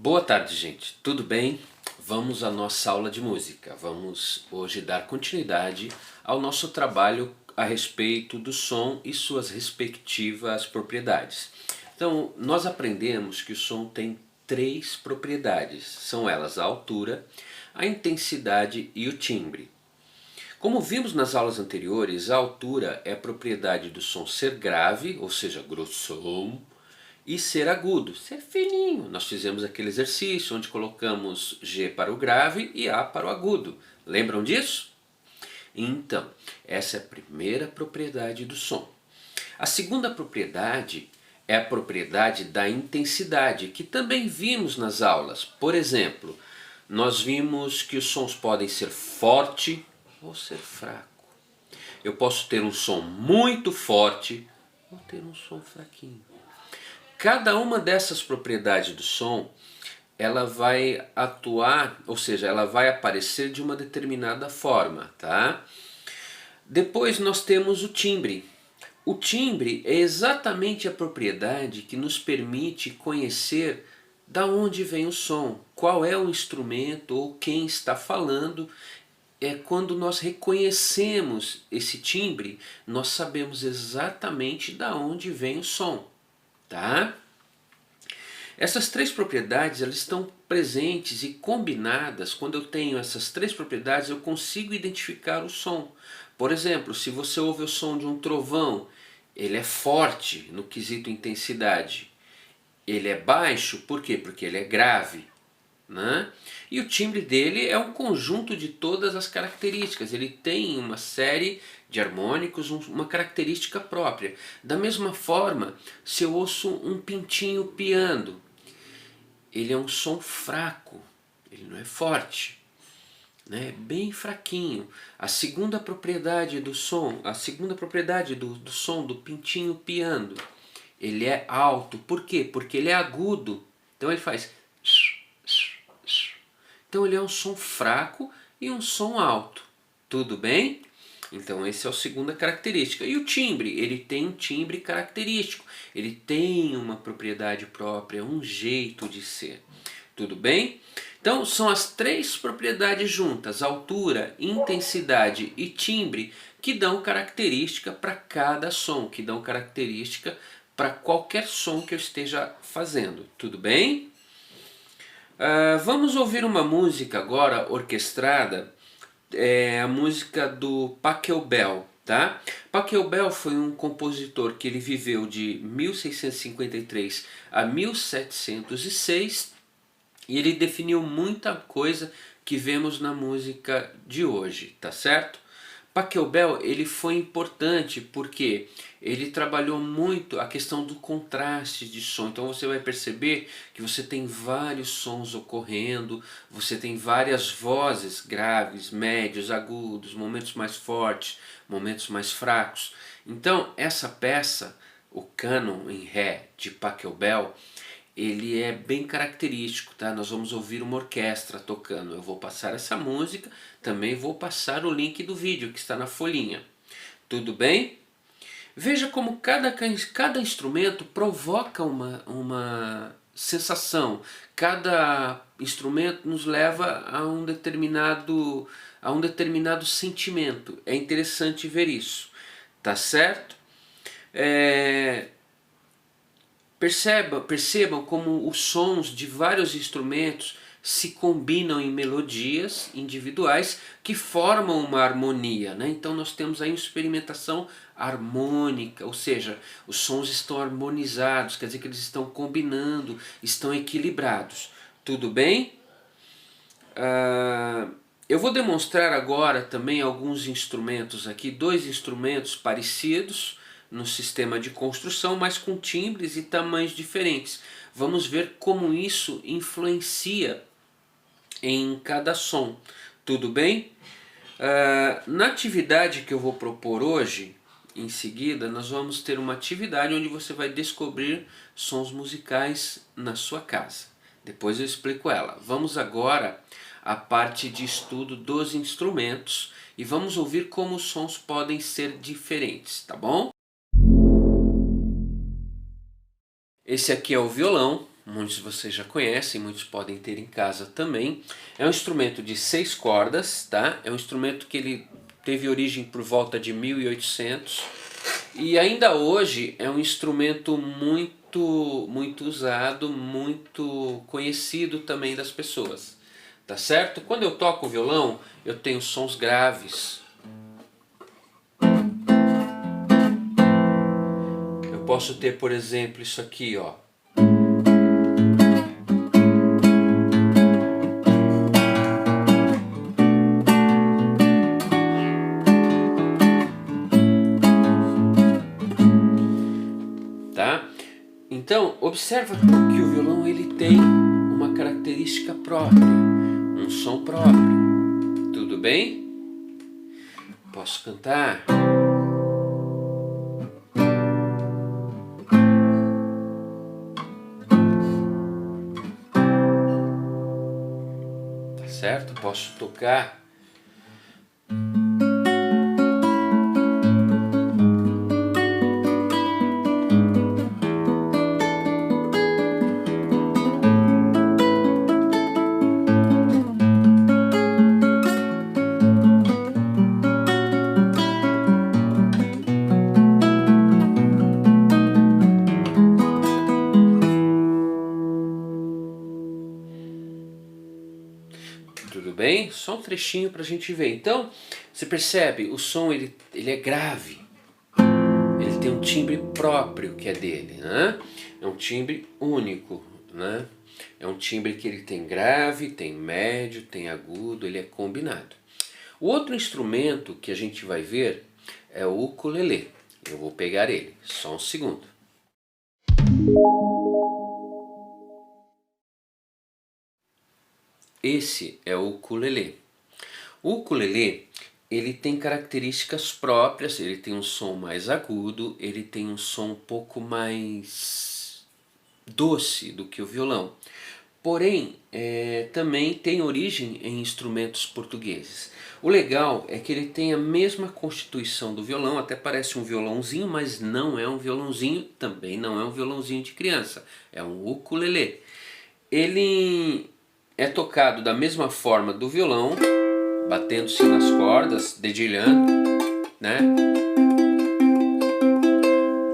Boa tarde, gente. Tudo bem? Vamos à nossa aula de música. Vamos hoje dar continuidade ao nosso trabalho a respeito do som e suas respectivas propriedades. Então, nós aprendemos que o som tem três propriedades. São elas a altura, a intensidade e o timbre. Como vimos nas aulas anteriores, a altura é a propriedade do som ser grave, ou seja, grossão, e ser agudo, ser fininho. Nós fizemos aquele exercício onde colocamos G para o grave e A para o agudo. Lembram disso? Então, essa é a primeira propriedade do som. A segunda propriedade é a propriedade da intensidade, que também vimos nas aulas. Por exemplo, nós vimos que os sons podem ser forte ou ser fraco. Eu posso ter um som muito forte ou ter um som fraquinho. Cada uma dessas propriedades do som, ela vai atuar, ou seja, ela vai aparecer de uma determinada forma, tá? Depois nós temos o timbre. O timbre é exatamente a propriedade que nos permite conhecer da onde vem o som, qual é o instrumento ou quem está falando. É quando nós reconhecemos esse timbre, nós sabemos exatamente da onde vem o som. Tá? Essas três propriedades elas estão presentes e combinadas. Quando eu tenho essas três propriedades, eu consigo identificar o som. Por exemplo, se você ouve o som de um trovão, ele é forte no quesito intensidade. Ele é baixo, por quê? Porque ele é grave. Né? E o timbre dele é um conjunto de todas as características. Ele tem uma série de harmônicos, uma característica própria. Da mesma forma, se eu ouço um pintinho piando, ele é um som fraco, ele não é forte, né? É bem fraquinho. A segunda propriedade do som, a segunda propriedade do som do pintinho piando, ele é alto. Por quê? Porque ele é agudo. Então ele faz... Então ele é um som fraco e um som alto. Tudo bem? Então essa é a segunda característica. E o timbre? Ele tem um timbre característico. Ele tem uma propriedade própria, um jeito de ser. Tudo bem? Então são as três propriedades juntas, altura, intensidade e timbre, que dão característica para cada som, que dão característica para qualquer som que eu esteja fazendo. Tudo bem? Vamos ouvir uma música agora orquestrada, a música do Pachelbel, tá? Pachelbel foi um compositor que ele viveu de 1653 a 1706 e ele definiu muita coisa que vemos na música de hoje, tá certo? Pachelbel ele foi importante porque ele trabalhou muito a questão do contraste de som. Então você vai perceber que você tem vários sons ocorrendo, você tem várias vozes graves, médios, agudos, momentos mais fortes, momentos mais fracos. Então essa peça, o Cânon em Ré de Pachelbel, ele é bem característico, tá? Nós vamos ouvir uma orquestra tocando. Eu vou passar essa música, também vou passar o link do vídeo que está na folhinha. Tudo bem? Veja como cada instrumento provoca uma sensação. Cada instrumento nos leva a um determinado sentimento. É interessante ver tá certo? Percebam como os sons de vários instrumentos se combinam em melodias individuais que formam uma harmonia, né? Então nós temos aí uma experimentação harmônica, ou seja, os sons estão harmonizados, quer dizer que eles estão combinando, estão equilibrados. Tudo bem? Eu vou demonstrar agora também alguns instrumentos aqui, dois instrumentos parecidos no sistema de construção, mas com timbres e tamanhos diferentes. Vamos ver como isso influencia em cada som. Tudo bem? Na atividade que eu vou propor hoje, em seguida, nós vamos ter uma atividade onde você vai descobrir sons musicais na sua casa. Depois eu explico ela. Vamos agora à parte de estudo dos instrumentos e vamos ouvir como os sons podem ser diferentes, tá bom? Esse aqui é o violão, muitos de vocês já conhecem, muitos podem ter em casa também. É um instrumento de 6 cordas, tá? É um instrumento que ele teve origem por volta de 1800 e ainda hoje é um instrumento muito usado, muito conhecido também das pessoas, tá certo? Quando eu toco o violão, eu tenho sons graves. Eu posso ter, por exemplo, isso aqui, ó. Tá? Então, observa que o violão ele tem uma característica própria, um som próprio. Tudo bem? Posso cantar? Tá certo? Posso tocar? Tudo bem? Só um trechinho para a gente ver. Então, você percebe, o som ele é grave. Ele tem um timbre próprio que é dele, né? É um timbre único, né? É um timbre que ele tem grave, tem médio, tem agudo, ele é combinado. O outro instrumento que a gente vai ver é o ukulele. Eu vou pegar ele, só um segundo. Esse é o ukulele. O ukulele, ele tem características próprias, ele tem um som mais agudo, ele tem um som um pouco mais doce do que o violão. Porém, também tem origem em instrumentos portugueses. O legal é que ele tem a mesma constituição do violão, até parece um violãozinho, mas não é um violãozinho, também não é um violãozinho de criança, é um ukulele. Ele é tocado da mesma forma do violão, batendo-se nas cordas, dedilhando, né?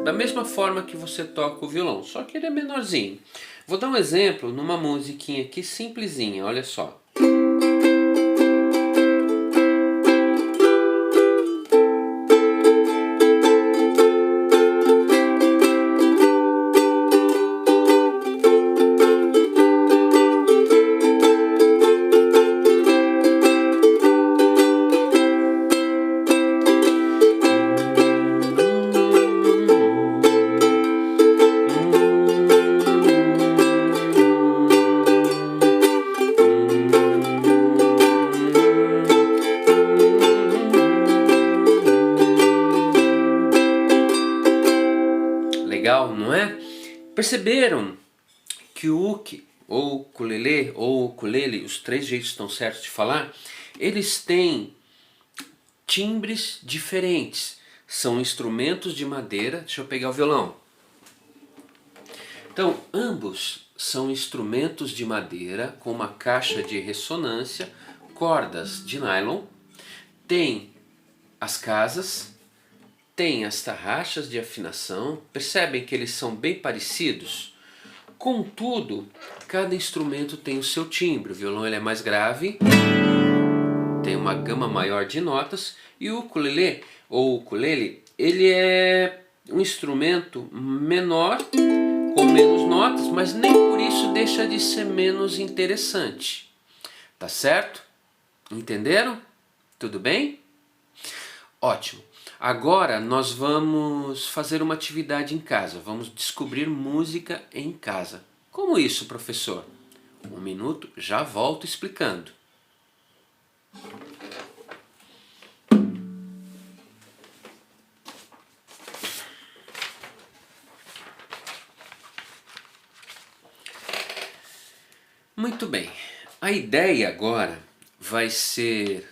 Da mesma forma que você toca o violão, só que ele é menorzinho. Vou dar um exemplo numa musiquinha aqui simplesinha, olha só. Legal, não é? Perceberam que o uke, ou ukulele, ou ukulele, os 3 jeitos estão certos de falar, eles têm timbres diferentes. São instrumentos de madeira. Deixa eu pegar o violão. Então, ambos são instrumentos de madeira com uma caixa de ressonância, cordas de nylon, tem as casas, tem as tarraxas de afinação. Percebem que eles são bem parecidos? Contudo, cada instrumento tem o seu timbre. O violão ele é mais grave, tem uma gama maior de notas, e o ukulele, ou ukulele, ele é um instrumento menor, com menos notas, mas nem por isso deixa de ser menos interessante. Tá certo? Entenderam? Tudo bem? Ótimo. Agora nós vamos fazer uma atividade em casa. Vamos descobrir música em casa. Como isso, professor? 1 minuto, já volto explicando. Muito bem. A ideia agora vai ser...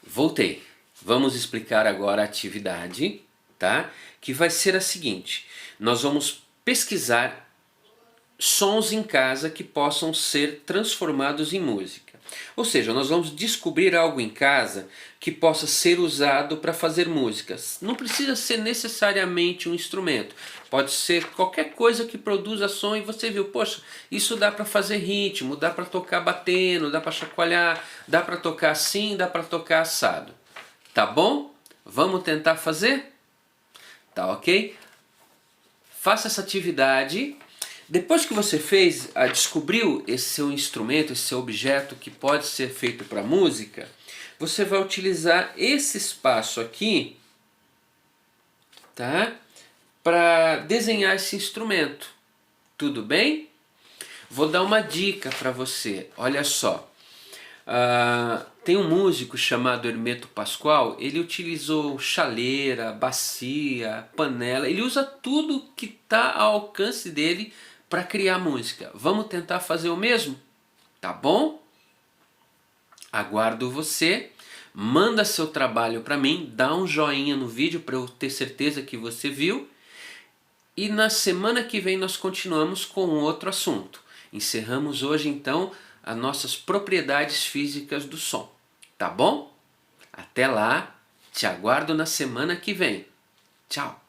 Voltei. Vamos explicar agora a atividade. tá? Que vai ser a seguinte: nós vamos pesquisar sons em casa que possam ser transformados em música. Ou seja, nós vamos descobrir algo em casa que possa ser usado para fazer músicas. Não precisa ser necessariamente um instrumento. Pode ser qualquer coisa que produza som e você viu, poxa, isso dá para fazer ritmo, dá para tocar batendo, dá para chacoalhar, dá para tocar assim, dá para tocar assado. Tá bom? Vamos tentar fazer? Tá ok? Faça essa atividade. Depois que você fez, descobriu esse seu instrumento, esse seu objeto que pode ser feito para música, você vai utilizar esse espaço aqui, tá? Para desenhar esse instrumento. Tudo bem? Vou dar uma dica para você. Olha só. Tem um músico chamado Hermeto Pascoal. Ele utilizou chaleira, bacia, panela. Ele usa tudo que está ao alcance dele para criar música. Vamos tentar fazer o mesmo? Tá bom? Aguardo você. Manda seu trabalho para mim. Dá um joinha no vídeo para eu ter certeza que você viu. E na semana que vem nós continuamos com outro assunto. Encerramos hoje então as nossas propriedades físicas do som. Tá bom? Até lá, te aguardo na semana que vem. Tchau!